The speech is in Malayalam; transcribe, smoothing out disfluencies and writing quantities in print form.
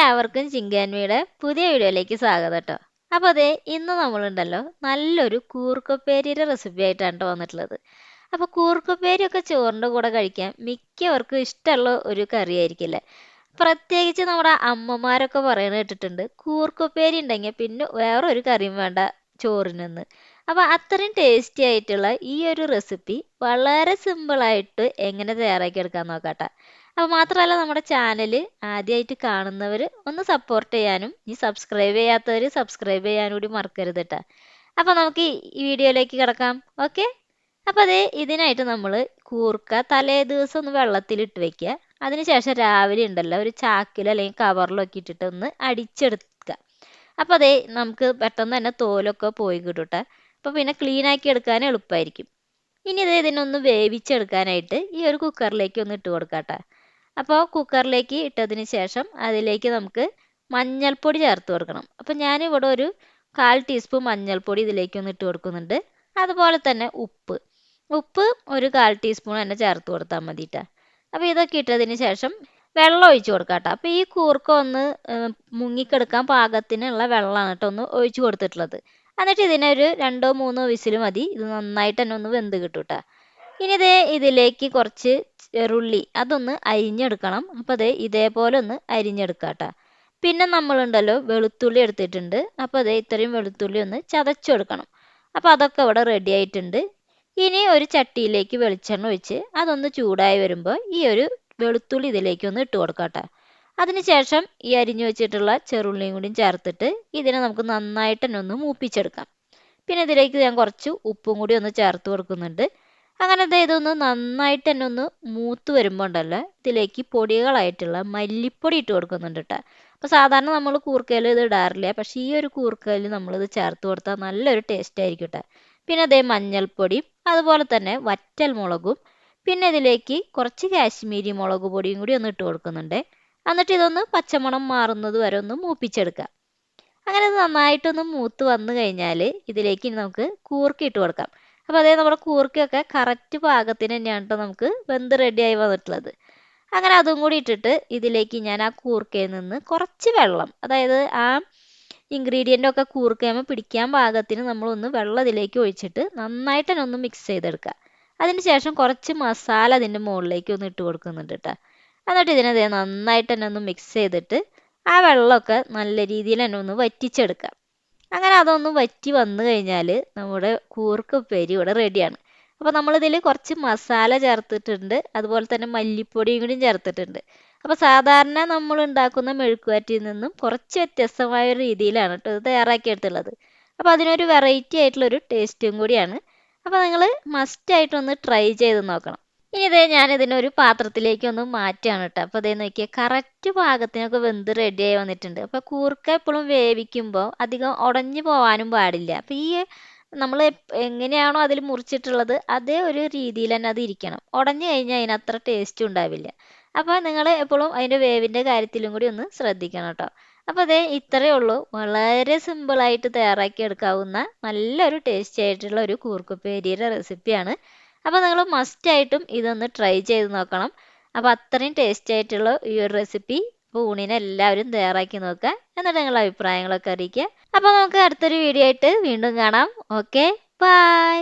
എല്ലാവർക്കും ചിങ്കാൻവിയുടെ പുതിയ വീഡിയോയിലേക്ക് സ്വാഗതം കേട്ടോ. അപ്പോൾ അതെ, ഇന്ന് നമ്മളുണ്ടല്ലോ നല്ലൊരു കൂർക്കപ്പേരിയുടെ റെസിപ്പി ആയിട്ടാണ് ട്ടോ വന്നിട്ടുള്ളത്. അപ്പോൾ കൂർക്കപ്പേരിയൊക്കെ ചോറിൻ്റെ കൂടെ കഴിക്കാൻ മിക്കവർക്കും ഇഷ്ടമുള്ള ഒരു കറി ആയിരിക്കില്ലേ. പ്രത്യേകിച്ച് നമ്മുടെ അമ്മമാരൊക്കെ പറയണ കേട്ടിട്ടുണ്ട്, കൂർക്കപ്പേരി ഉണ്ടെങ്കിൽ പിന്നെ വേറെ ഒരു കറിയും വേണ്ട ചോറിനെന്ന്. അപ്പോൾ അത്രയും ടേസ്റ്റി ആയിട്ടുള്ള ഈ ഒരു റെസിപ്പി വളരെ സിമ്പിളായിട്ട് എങ്ങനെ തയ്യാറാക്കി എടുക്കാൻ നോക്കാട്ടെ. അപ്പോൾ മാത്രമല്ല, നമ്മുടെ ചാനൽ ആദ്യമായിട്ട് കാണുന്നവർ ഒന്ന് സപ്പോർട്ട് ചെയ്യാനും ഈ സബ്സ്ക്രൈബ് ചെയ്യാത്തവർ സബ്സ്ക്രൈബ് ചെയ്യാനും കൂടി മറക്കരുത് കേട്ടോ. അപ്പോൾ നമുക്ക് ഈ വീഡിയോയിലേക്ക് കിടക്കാം. ഓക്കെ. അപ്പോൾ അതേ, ഇതിനായിട്ട് നമ്മൾ കൂർക്ക തലേ ദിവസം ഒന്ന് വെള്ളത്തിലിട്ട് വെക്കുക. അതിനുശേഷം രാവിലെ ഉണ്ടല്ലോ ഒരു ചാക്കിലോ അല്ലെങ്കിൽ കവറിലോ ഒക്കെ ഇട്ടിട്ട് ഒന്ന് അടിച്ചെടുക്കുക. അപ്പോൾ അതേ, നമുക്ക് പെട്ടെന്ന് തന്നെ തോലൊക്കെ പോയി കിട്ടും ട്ടോ. അപ്പോൾ പിന്നെ ക്ലീൻ ആക്കി എടുക്കാൻ എളുപ്പമായിരിക്കും. ഇനി ഇത് ഇതിനൊന്ന് വേവിച്ചെടുക്കാനായിട്ട് ഈ ഒരു കുക്കറിലേക്ക് ഒന്ന് ഇട്ട് കൊടുക്കാട്ടോ. അപ്പോൾ കുക്കറിലേക്ക് ഇട്ടതിന് ശേഷം അതിലേക്ക് നമുക്ക് മഞ്ഞൾപ്പൊടി ചേർത്ത് കൊടുക്കണം. അപ്പോൾ ഞാനിവിടെ ഒരു 1/4 ടീസ്പൂൺ മഞ്ഞൾപ്പൊടി ഇതിലേക്കൊന്ന് ഇട്ട് കൊടുക്കുന്നുണ്ട്. അതുപോലെ തന്നെ ഉപ്പ് ഒരു 1/4 ടീസ്പൂൺ തന്നെ ചേർത്ത് കൊടുത്താൽ മതി ട്ടോ. അപ്പോൾ ഇതൊക്കെ ഇട്ടതിന് ശേഷം വെള്ളം ഒഴിച്ച് കൊടുക്കാം ട്ടോ. അപ്പോൾ ഈ കൂർക്ക ഒന്ന് മുങ്ങിക്കെടുക്കാൻ പാകത്തിനുള്ള വെള്ളമാണ് കേട്ടോ ഒന്ന് ഒഴിച്ച് കൊടുത്തിട്ടുള്ളത്. എന്നിട്ട് ഇതിനൊരു 2-3 വിസിൽ മതി. ഇത് നന്നായിട്ട് തന്നെ ഒന്ന് വെന്ത് കിട്ടും ട്ടോ. ഇനി ഇതിലേക്ക് കുറച്ച് ചെറുള്ളി അതൊന്ന് അരിഞ്ഞെടുക്കണം. അപ്പോൾ ഇതേപോലെ ഒന്ന് അരിഞ്ഞെടുക്കാം ട്ടോ. പിന്നെ നമ്മളുണ്ടല്ലോ വെളുത്തുള്ളി എടുത്തിട്ടുണ്ട്. അപ്പോൾ ഇത്രയും വെളുത്തുള്ളി ഒന്ന് ചതച്ചെടുക്കണം. അപ്പോൾ അതൊക്കെ ഇവിടെ റെഡി ആയിട്ടുണ്ട്. ഇനി ഒരു ചട്ടിയിലേക്ക് വെളിച്ചെണ്ണ ഒഴിച്ച് അതൊന്ന് ചൂടായി വരുമ്പോൾ ഈ ഒരു വെളുത്തുള്ളി ഇതിലേക്ക് ഒന്ന് ഇട്ട് കൊടുക്കാം ട്ടോ. അതിനുശേഷം ഈ അരിഞ്ഞു വെച്ചിട്ടുള്ള ചെറുള്ളിയും കൂടി ചേർത്തിട്ട് ഇതിനെ നമുക്ക് നന്നായിട്ട് തന്നെ ഒന്ന് മൂപ്പിച്ചെടുക്കാം. പിന്നെ ഇതിലേക്ക് ഞാൻ കുറച്ച് ഉപ്പും കൂടി ഒന്ന് ചേർത്ത് കൊടുക്കുന്നുണ്ട്. അങ്ങനെ ഇതൊന്ന് നന്നായിട്ട് തന്നെ ഒന്ന് മൂത്ത് വരുമ്പോൾ ഉണ്ടല്ലോ ഇതിലേക്ക് പൊടികളായിട്ടുള്ള മല്ലിപ്പൊടി ഇട്ട് കൊടുക്കുന്നുണ്ട് കേട്ടോ. അപ്പോൾ സാധാരണ നമ്മൾ കൂർക്കയിൽ ഇത് ഇടാറില്ല, പക്ഷേ ഈ ഒരു കൂർക്കയിൽ നമ്മളിത് ചേർത്ത് കൊടുത്താൽ നല്ലൊരു ടേസ്റ്റ് ആയിരിക്കും കേട്ടോ. പിന്നെ മഞ്ഞൾപ്പൊടിയും അതുപോലെ തന്നെ വറ്റൽ മുളകും പിന്നെ ഇതിലേക്ക് കുറച്ച് കാശ്മീരി മുളക് പൊടിയും കൂടി ഒന്ന് ഇട്ട് കൊടുക്കുന്നുണ്ട്. എന്നിട്ട് ഇതൊന്ന് പച്ചമണം മാറുന്നത് വരെ ഒന്ന് മൂപ്പിച്ചെടുക്കാം. അങ്ങനെ ഇത് നന്നായിട്ടൊന്ന് മൂത്ത് വന്നു കഴിഞ്ഞാൽ ഇതിലേക്ക് നമുക്ക് കൂർക്ക ഇട്ട് കൊടുക്കാം. അപ്പോൾ നമ്മുടെ കൂർക്കയൊക്കെ കറക്റ്റ് പാകത്തിന് തന്നെയാണ് കേട്ടോ നമുക്ക് വെന്ത് റെഡിയായി വന്നിട്ടുള്ളത്. അങ്ങനെ അതും കൂടി ഇട്ടിട്ട് ഇതിലേക്ക് ഞാൻ ആ കൂർക്കയിൽ നിന്ന് കുറച്ച് വെള്ളം, അതായത് ആ ഇൻഗ്രീഡിയൻ്റ് ഒക്കെ കൂർക്കയുമ്പോൾ പിടിക്കാൻ പാകത്തിന് നമ്മളൊന്ന് വെള്ളം ഇതിലേക്ക് ഒഴിച്ചിട്ട് നന്നായിട്ട് തന്നെ ഒന്ന് മിക്സ് ചെയ്തെടുക്കുക. അതിന് ശേഷം കുറച്ച് മസാല അതിൻ്റെ മുകളിലേക്ക് ഒന്ന് ഇട്ട് കൊടുക്കുന്നുണ്ട് കേട്ടോ. എന്നിട്ട് ഇതിനെ നന്നായിട്ട് തന്നെ ഒന്ന് മിക്സ് ചെയ്തിട്ട് ആ വെള്ളമൊക്കെ നല്ല രീതിയിൽ തന്നെ ഒന്ന് വറ്റിച്ചെടുക്കുക. അങ്ങനെ അതൊന്ന് വറ്റി വന്നു കഴിഞ്ഞാൽ നമ്മുടെ കൂർക്ക ഉപ്പേരി ഇവിടെ റെഡിയാണ്. അപ്പോൾ നമ്മളിതിൽ കുറച്ച് മസാല ചേർത്തിട്ടുണ്ട്, അതുപോലെ തന്നെ മല്ലിപ്പൊടിയും കൂടിയും ചേർത്തിട്ടുണ്ട്. അപ്പോൾ സാധാരണ നമ്മൾ ഉണ്ടാക്കുന്ന മെഴുക്കുവരട്ടിയിൽ നിന്നും കുറച്ച് വ്യത്യസ്തമായ ഒരു രീതിയിലാണ് കേട്ടോ ഇത് തയ്യാറാക്കിയെടുത്തുള്ളത്. അപ്പോൾ അതിനൊരു വെറൈറ്റി ആയിട്ടുള്ളൊരു ടേസ്റ്റും കൂടിയാണ്. അപ്പോൾ നിങ്ങൾ മസ്റ്റായിട്ടൊന്ന് ട്രൈ ചെയ്ത് നോക്കണം. ഇനി ഞാനിതിനൊരു പാത്രത്തിലേക്ക് ഒന്ന് മാറ്റുകയാണ് കേട്ടോ. അപ്പോൾ നോക്കിയാൽ കറക്റ്റ് പാകത്തിനൊക്കെ വെന്ത് റെഡിയായി വന്നിട്ടുണ്ട്. അപ്പോൾ കൂർക്ക എപ്പോഴും വേവിക്കുമ്പോൾ അധികം ഉടഞ്ഞു പോകാനും പാടില്ല. അപ്പോൾ ഈ നമ്മൾ എങ്ങനെയാണോ അതിൽ മുറിച്ചിട്ടുള്ളത് അതേ ഒരു രീതിയിൽ തന്നെ അത് ഇരിക്കണം. ഉടഞ്ഞു കഴിഞ്ഞാൽ അതിനത്ര ടേസ്റ്റ് ഉണ്ടാവില്ല. അപ്പോൾ നിങ്ങൾ എപ്പോഴും അതിൻ്റെ വേവിൻ്റെ കാര്യത്തിലും കൂടി ഒന്ന് ശ്രദ്ധിക്കണം കേട്ടോ. അപ്പോൾ ഇത്രയേ ഉള്ളൂ. വളരെ സിമ്പിളായിട്ട് തയ്യാറാക്കി എടുക്കാവുന്ന നല്ലൊരു ടേസ്റ്റി ആയിട്ടുള്ള ഒരു കൂർക്കപ്പേരിയുടെ റെസിപ്പിയാണ്. അപ്പോൾ നിങ്ങൾ മസ്റ്റായിട്ടും ഇതൊന്ന് ട്രൈ ചെയ്ത് നോക്കണം. അപ്പോൾ അത്രയും ടേസ്റ്റി ആയിട്ടുള്ള ഈ ഒരു റെസിപ്പി ഊണിന് എല്ലാവരും തയ്യാറാക്കി നോക്കുക. എന്നിട്ട് നിങ്ങളുടെ അഭിപ്രായങ്ങളൊക്കെ അറിയിക്കുക. അപ്പോൾ നമുക്ക് അടുത്തൊരു വീഡിയോ ആയിട്ട് വീണ്ടും കാണാം. Okay, by.